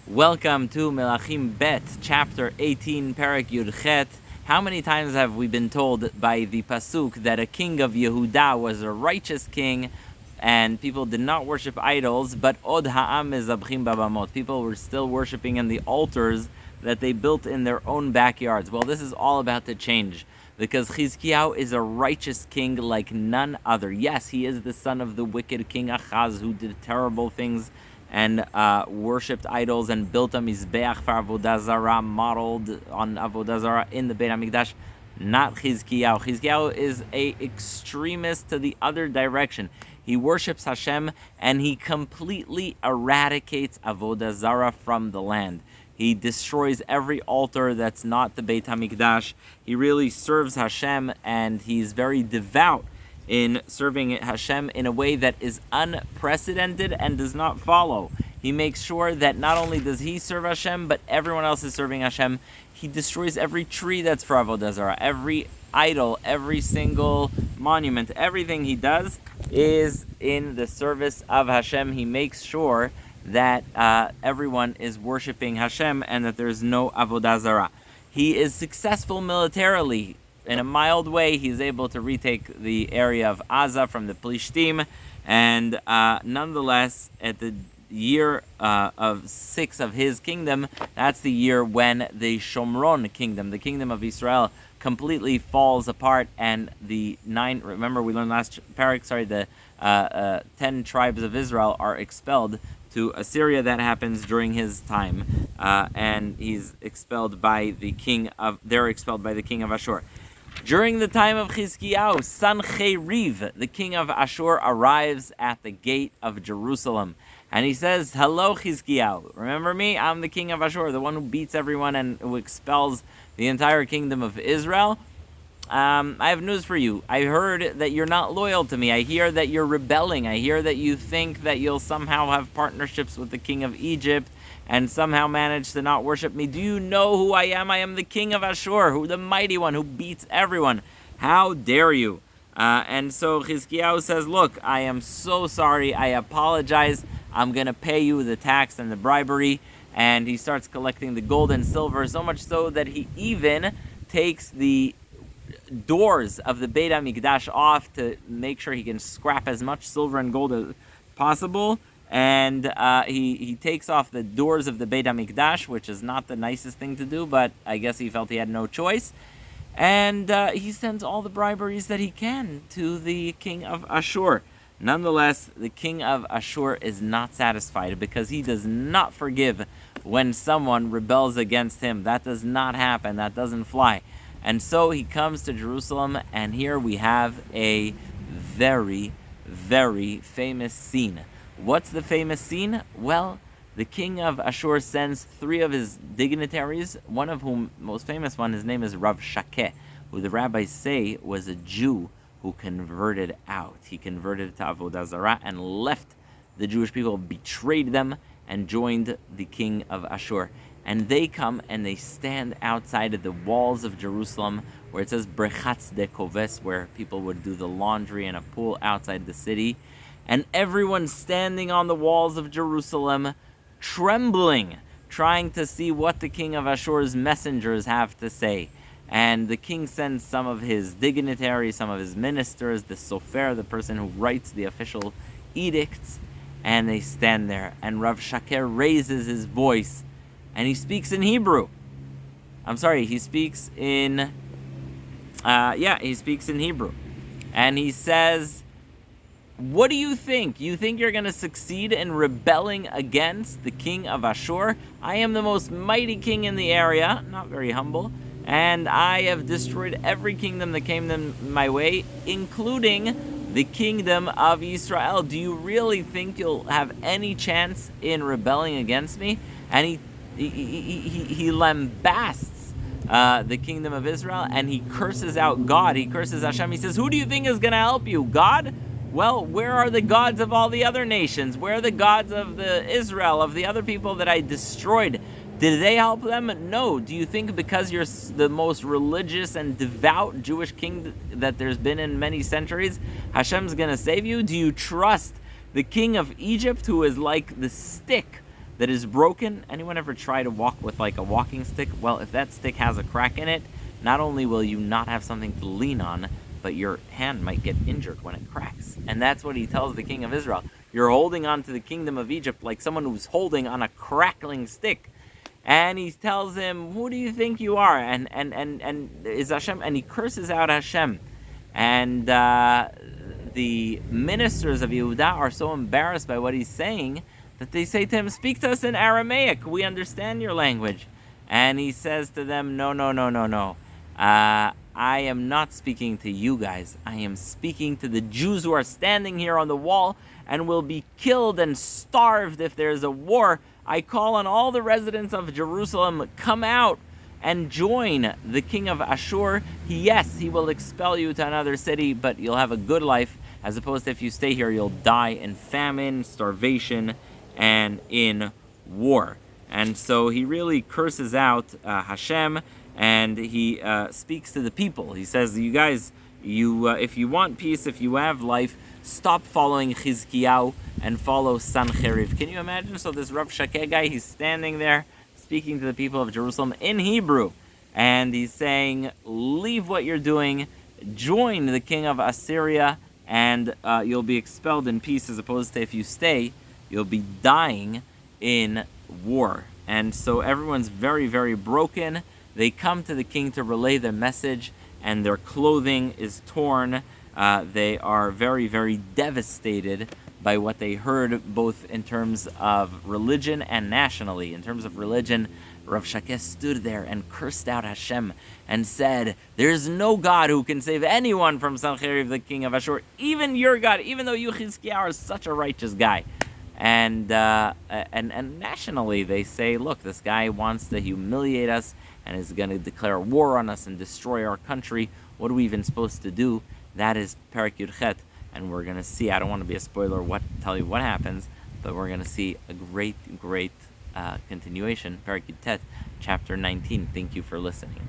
Welcome to Melachim Bet, chapter 18, perek Yud Chet. How many times have we been told by the pasuk that a king of Yehuda was a righteous king, and people did not worship idols, but od ha'am mezabchim babamot. People were still worshiping in the altars that they built in their own backyards. Well, this is all about to change, because Chizkiyahu is a righteous king like none other. Yes, he is the son of the wicked King Achaz, who did terrible things and worshipped idols and built a mizbeach for avodah zarah, modeled on avodah zarah in the Beit HaMikdash. Not Chizkiyahu. Chizkiyahu is a extremist to the other direction. He worships Hashem and he completely eradicates avodah zarah from the land. He destroys every altar that's not the Beit HaMikdash. He really serves Hashem, and he's very devout in serving Hashem in a way that is unprecedented and does not follow. He makes sure that not only does he serve Hashem, but everyone else is serving Hashem. He destroys every tree that's for avodah zarah, every idol, every single monument. Everything he does is in the service of Hashem. He makes sure that everyone is worshiping Hashem and that there's no avodah zarah. He is successful militarily. In a mild way, he's able to retake the area of Aza from the Plishtim, and nonetheless, at the year of 6 of his kingdom, that's the year when the Shomron kingdom, the kingdom of Israel, completely falls apart, and the 9, remember we learned last perek, the 10 tribes of Israel are expelled to Assyria. That happens during his time, and he's expelled by the king of, they're expelled by the king of Ashur. During the time of Chizkiyahu, Sancheriv, the king of Ashur, arrives at the gate of Jerusalem. And he says, "Hello, Chizkiyahu. Remember me? I'm the king of Ashur, the one who beats everyone and who expels the entire kingdom of Israel. I have news for you. I heard that you're not loyal to me. I hear that you're rebelling. I hear that you think that you'll somehow have partnerships with the king of Egypt and somehow manage to not worship me. Do you know who I am? I am the king of Ashur, who the mighty one, who beats everyone. How dare you?" And so Chizkiyahu says, "Look, I am so sorry. I apologize. I'm going to pay you the tax and the bribery." And he starts collecting the gold and silver, so much so that he even takes the doors of the Beit HaMikdash off to make sure he can scrap as much silver and gold as possible. And he takes off the doors of the Beit HaMikdash, which is not the nicest thing to do, but I guess he felt he had no choice. And he sends all the briberies that he can to the king of Ashur. Nonetheless, the king of Ashur is not satisfied, because he does not forgive when someone rebels against him. That does not happen. That doesn't fly. And so he comes to Jerusalem, and here we have a very, very famous scene. What's the famous scene? Well, the king of Ashur sends 3 of his dignitaries, one of whom, most famous one, his name is Rav Shakeh, who the rabbis say was a Jew who converted out. He converted to avodah zarah and left the Jewish people, betrayed them, and joined the king of Ashur. And they come and they stand outside of the walls of Jerusalem, where it says Brechatz de Koves, where people would do the laundry in a pool outside the city. And everyone's standing on the walls of Jerusalem, trembling, trying to see what the king of Ashur's messengers have to say. And the king sends some of his dignitaries, some of his ministers, the sofer, the person who writes the official edicts, and they stand there. And Rav Shakeh raises his voice, and he speaks in Hebrew. He speaks in, he speaks in Hebrew. And he says, "What do you think? You think you're going to succeed in rebelling against the king of Ashur? I am the most mighty king in the area," not very humble, "and I have destroyed every kingdom that came my way, including the kingdom of Israel. Do you really think you'll have any chance in rebelling against me?" And he lambasts the kingdom of Israel, and he curses out God. He curses Hashem. He says, "Who do you think is going to help you? God? Well, where are the gods of all the other nations? Where are the gods of the Israel, of the other people that I destroyed? Did they help them? No. Do you think because you're the most religious and devout Jewish king that there's been in many centuries, Hashem's going to save you? Do you trust the king of Egypt, who is like the stick that is broken. Anyone ever try to walk with like a walking stick? Well, if that stick has a crack in it, not only will you not have something to lean on, but your hand might get injured when it cracks. And that's what he tells the king of Israel. You're holding on to the kingdom of Egypt like someone who's holding on a crackling stick. And he tells him, who do you think you are? And is Hashem, and he curses out Hashem. And the ministers of Yehuda are so embarrassed by what he's saying that they say to him, speak to us in Aramaic. We understand your language. And he says to them, no. I am not speaking to you guys. I am speaking to the Jews who are standing here on the wall and will be killed and starved if there's a war. I call on all the residents of Jerusalem, come out and join the king of Ashur. Yes, he will expel you to another city, but you'll have a good life, as opposed to if you stay here, you'll die in famine, starvation, and in war. And so he really curses out Hashem, and he speaks to the people. He says, you guys, if you want peace, if you have life, stop following Chizkiyahu and follow Sancheriv. Can you imagine? So this Rav Shakeh guy, he's standing there speaking to the people of Jerusalem in Hebrew, and he's saying, leave what you're doing, join the king of Assyria, and you'll be expelled in peace, as opposed to if you stay, you'll be dying in war. And so everyone's very, very broken. They come to the king to relay their message, and their clothing is torn. They are very, very devastated by what they heard, both in terms of religion and nationally. In terms of religion, Rav Shakeh stood there and cursed out Hashem and said, there's no God who can save anyone from Sancheriv, the king of Ashur, even your God, even though you, Chizkiyahu, are such a righteous guy. And nationally, they say, look, this guy wants to humiliate us and is going to declare war on us and destroy our country. What are we even supposed to do? That is perek Yudchet, and we're going to see, I don't want to be a spoiler, tell you what happens, but we're going to see a great continuation, perek Yudtet, chapter 19. Thank you for listening.